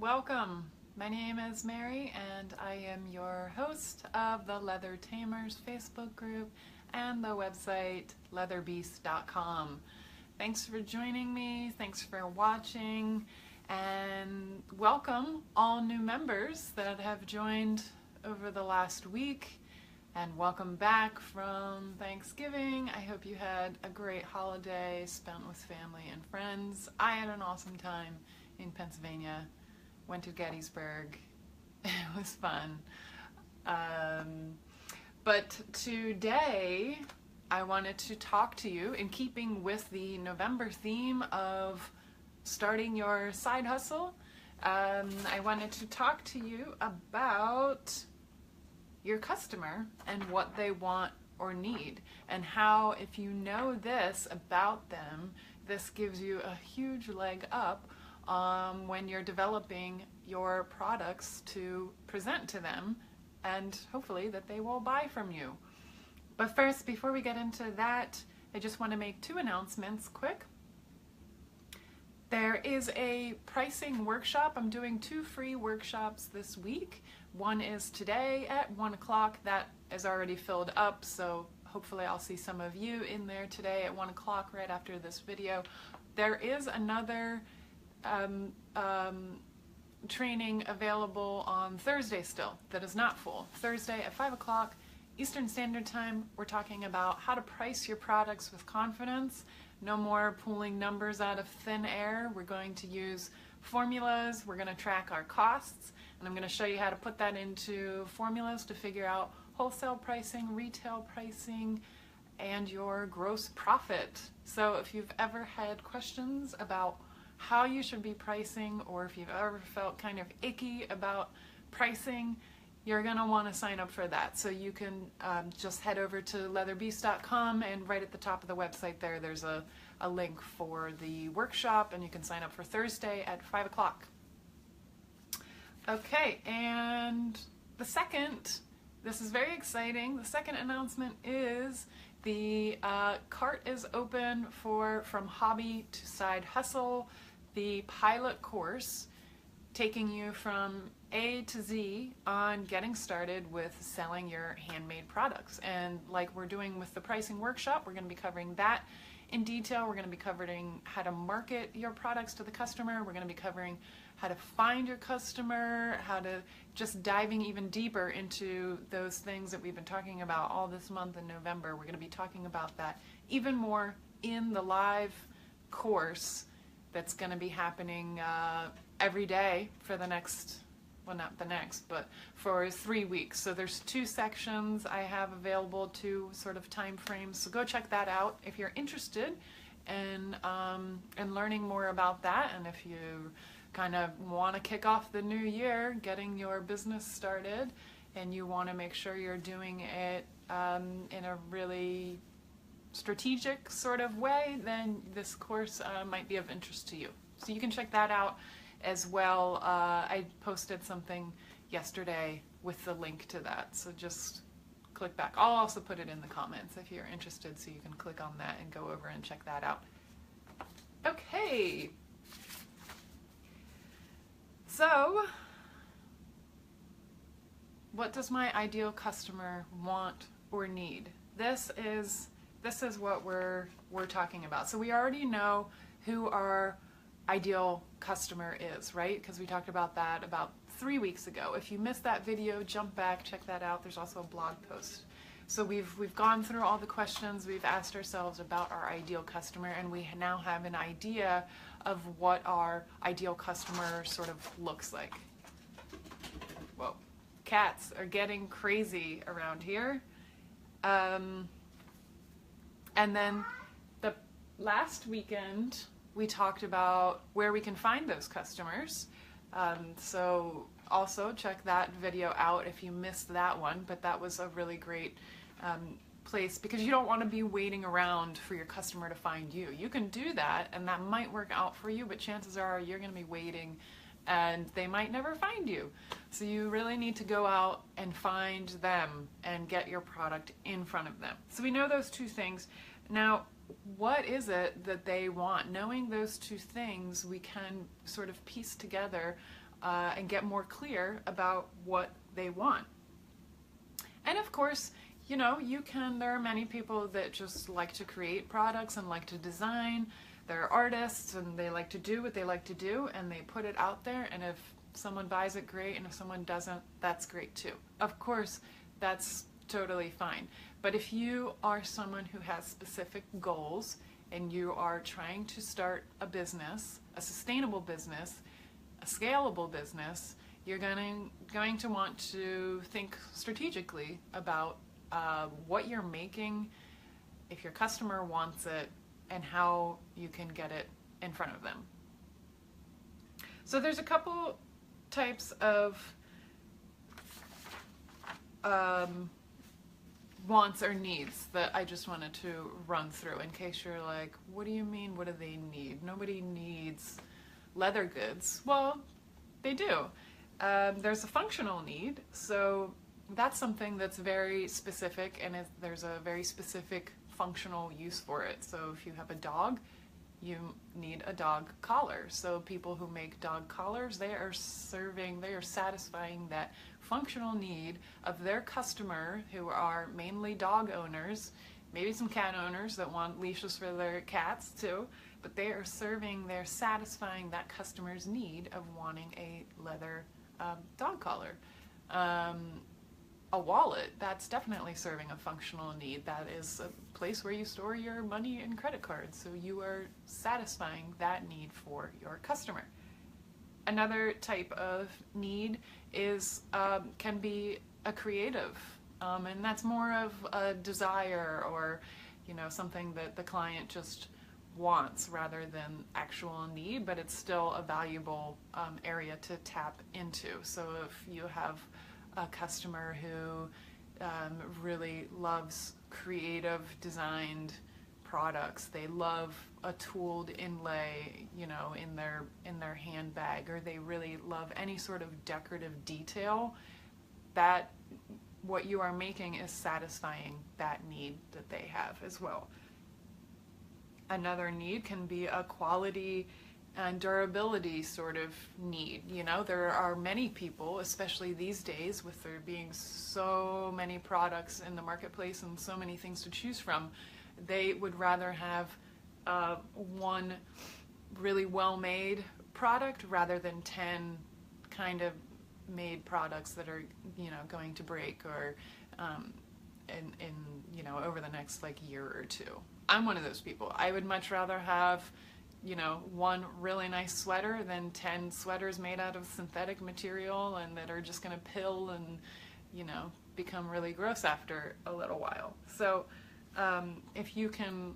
welcome. My name is Mary and I am your host of the Leather Tamers Facebook group and the website leatherbeast.com. Thanks for joining me, thanks for watching, and welcome all new members that have joined over the last week, and welcome back from Thanksgiving. I hope you had a great holiday spent with family and friends. I had an awesome time in Pennsylvania. Went to Gettysburg. It was fun. But today I wanted to talk to you in keeping with the November theme of starting your side hustle. I wanted to talk to you about your customer and what they want or need, and how, if you know this about them, this gives you a huge leg up when you're developing your products to present to them, and hopefully that they will buy from you. But first, before we get into that, I just want to make two announcements quick. There is a pricing workshop. I'm doing two free workshops this week. One is today at 1 o'clock. That is already filled up, so hopefully I'll see some of you in there today at 1 o'clock right after this video. There is another training available on Thursday still that is not full. Thursday at 5 o'clock Eastern Standard Time. We're talking about how to price your products with confidence. No more pulling numbers out of thin air. We're going to use formulas. We're going to track our costs, and I'm going to show you how to put that into formulas to figure out wholesale pricing, retail pricing, and your gross profit. So if you've ever had questions about how you should be pricing, or if you've ever felt kind of icky about pricing, you're going to want to sign up for that. So you can just head over to leatherbeast.com, and right at the top of the website there's a link for the workshop, and you can sign up for Thursday at 5 o'clock. Okay, and the second, this is very exciting, the second announcement is the cart is open for From Hobby to Side Hustle, the pilot course taking you from A to Z on getting started with selling your handmade products. And like we're doing with the pricing workshop, we're going to be covering that in detail. We're going to be covering how to market your products to the customer. We're going to be covering how to find your customer, how to just diving even deeper into those things that we've been talking about all this month in November. We're going to be talking about that even more in the live course that's going to be happening every day for the next, well, not the next, but for 3 weeks. So there's 2 sections I have available, 2 sort of time frames. So go check that out if you're interested in learning more about that, and if you kind of want to kick off the new year getting your business started and you want to make sure you're doing it in a really strategic sort of way, then this course might be of interest to you. So you can check that out as well. I posted something yesterday with the link to that, so just click back. I'll also put it in the comments if you're interested, so you can click on that and go over and check that out. Okay, so what does my ideal customer want or need? This is what we're talking about. So we already know who our ideal customer is, right? Because we talked about that about 3 weeks ago. If you missed that video, jump back, check that out. There's also a blog post. So we've gone through all the questions we've asked ourselves about our ideal customer, and we now have an idea of what our ideal customer sort of looks like. Whoa, cats are getting crazy around here. And then the last weekend, we talked about where we can find those customers. So also check that video out if you missed that one, but that was a really great place, because you don't want to be waiting around for your customer to find you. You can do that, and that might work out for you, but chances are you're going to be waiting and they might never find you. So you really need to go out and find them and get your product in front of them. So we know those 2 things. Now, what is it that they want? Knowing those 2 things, we can sort of piece together and get more clear about what they want. And of course, you know, there are many people that just like to create products and like to design. They're artists and they like to do what they like to do, and they put it out there, and if someone buys it, great, and if someone doesn't, that's great too. Of course, that's totally fine. But if you are someone who has specific goals and you are trying to start a business, a sustainable business, a scalable business, you're going to want to think strategically about what you're making, if your customer wants it, and how you can get it in front of them. So there's a couple types of wants or needs that I just wanted to run through in case you're like, what do you mean, what do they need? Nobody needs leather goods. Well, they do. There's a functional need, so that's something that's very specific, and there's a very specific functional use for it. So if you have a dog, you need a dog collar. So people who make dog collars, they are satisfying that functional need of their customer, who are mainly dog owners, maybe some cat owners that want leashes for their cats too, but they're satisfying that customer's need of wanting a leather dog collar. A wallet, that's definitely serving a functional need. That is a place where you store your money and credit cards, so you are satisfying that need for your customer. Another type of need is can be a creative, and that's more of a desire, or something that the client just wants rather than actual need, but it's still a valuable area to tap into. So if you have a customer who really loves creative designed products, they love a tooled inlay, in their handbag, or they really love any sort of decorative detail, that what you are making is satisfying that need that they have as well. Another need can be a quality and durability sort of need. There are many people, especially these days with there being so many products in the marketplace and so many things to choose from, they would rather have one really well-made product rather than 10 kind of made products that are going to break or in over the next year or two. I'm one of those people. I would much rather have one really nice sweater than 10 sweaters made out of synthetic material and that are just going to pill and become really gross after a little while. So if you can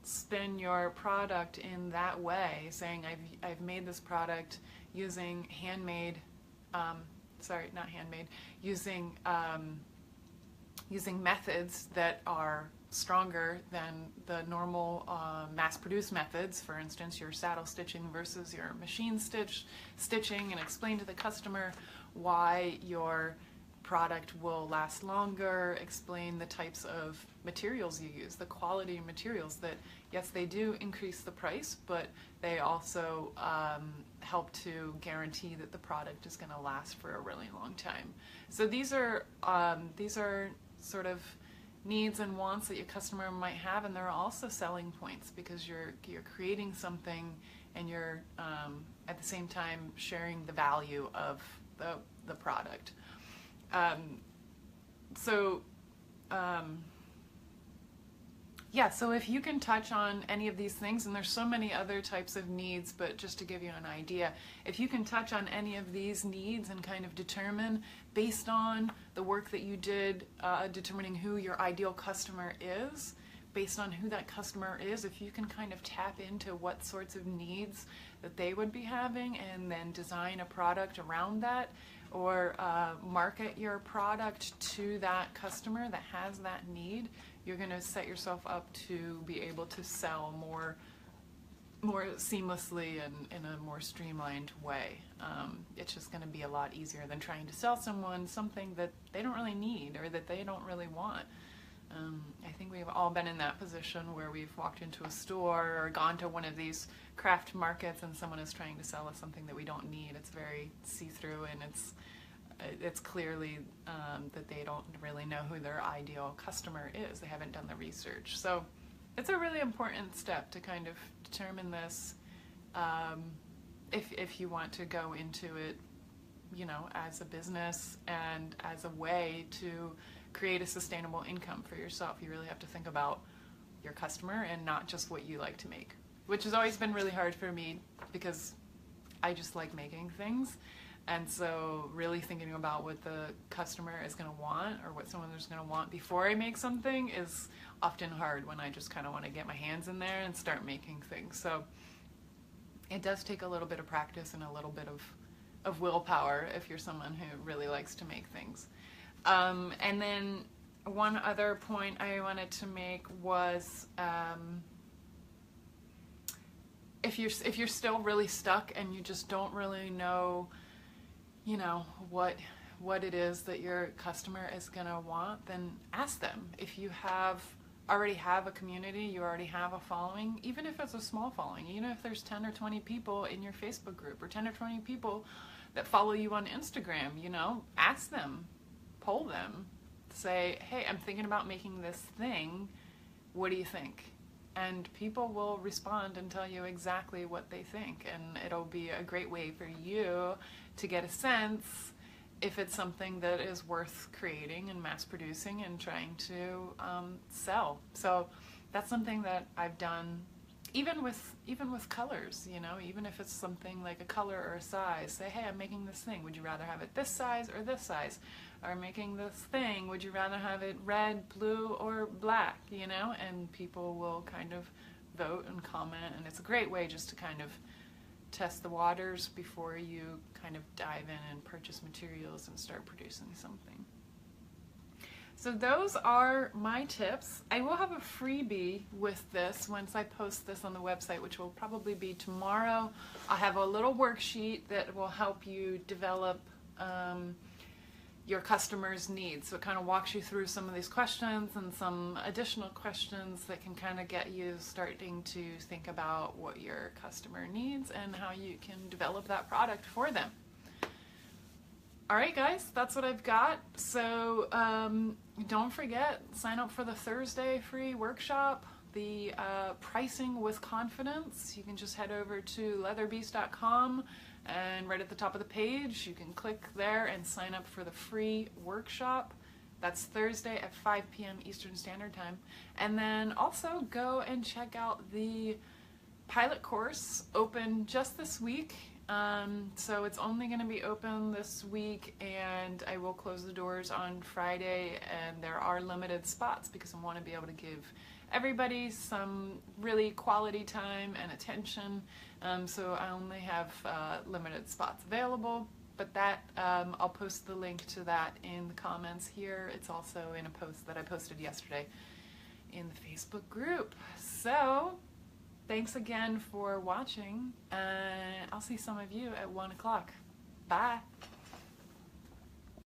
spin your product in that way, saying I've made this product using using methods that are stronger than the normal mass-produced methods, for instance your saddle stitching versus your machine stitching, and explain to the customer why your product will last longer, explain the types of materials you use, the quality of materials that, yes, they do increase the price, but they also help to guarantee that the product is going to last for a really long time. So these are sort of needs and wants that your customer might have, and there are also selling points because you're creating something and you're at the same time sharing the value of the product. So if you can touch on any of these things, and there's so many other types of needs, but just to give you an idea, if you can touch on any of these needs and kind of determine, based on the work that you did, determining who your ideal customer is, based on who that customer is, if you can kind of tap into what sorts of needs that they would be having and then design a product around that, or market your product to that customer that has that need, you're going to set yourself up to be able to sell more seamlessly and in a more streamlined way. It's just going to be a lot easier than trying to sell someone something that they don't really need or that they don't really want. I think we've all been in that position where we've walked into a store or gone to one of these craft markets and someone is trying to sell us something that we don't need. It's very see-through, and it's clearly that they don't really know who their ideal customer is. They haven't done the research. So it's a really important step to kind of determine this if you want to go into it, you know, as a business and as a way to create a sustainable income for yourself. You really have to think about your customer and not just what you like to make, which has always been really hard for me because I just like making things. And so really thinking about what the customer is going to want or what someone is going to want before I make something is often hard when I just kind of want to get my hands in there and start making things. So it does take a little bit of practice and a little bit of willpower if you're someone who really likes to make things. And then one other point I wanted to make was if you're still really stuck and you just don't really know, you know, what it is that your customer is going to want, then ask them. If you already have a community, you already have a following, even if it's a small following, even if there's 10 or 20 people in your Facebook group or 10 or 20 people that follow you on Instagram, you know, ask them, poll them, say, hey, I'm thinking about making this thing, what do you think? And people will respond and tell you exactly what they think, and it'll be a great way for you to get a sense if it's something that is worth creating and mass producing and trying to sell. So that's something that I've done even with colors, you know, even if it's something like a color or a size. Say, hey, I'm making this thing, would you rather have it this size or this size? Or making this thing, would you rather have it red, blue, or black, you know? And people will kind of vote and comment, and it's a great way just to kind of test the waters before you kind of dive in and purchase materials and start producing something. So those are my tips. I will have a freebie with this once I post this on the website, which will probably be tomorrow. I'll have a little worksheet that will help you develop your customers' needs. So it kind of walks you through some of these questions and some additional questions that can kind of get you starting to think about what your customer needs and how you can develop that product for them. Alright guys, that's what I've got. So don't forget, sign up for the Thursday free workshop, the pricing with confidence. You can just head over to leatherbeast.com, and right at the top of the page you can click there and sign up for the free workshop. That's Thursday at 5 p.m. Eastern Standard Time. And then also go and check out the pilot course, open just this week. So it's only going to be open this week, and I will close the doors on Friday, and there are limited spots because I want to be able to give everybody some really quality time and attention. So I only have limited spots available, but that I'll post the link to that in the comments here. It's also in a post that I posted yesterday in the Facebook group. So thanks again for watching, and I'll see some of you at 1 o'clock. Bye!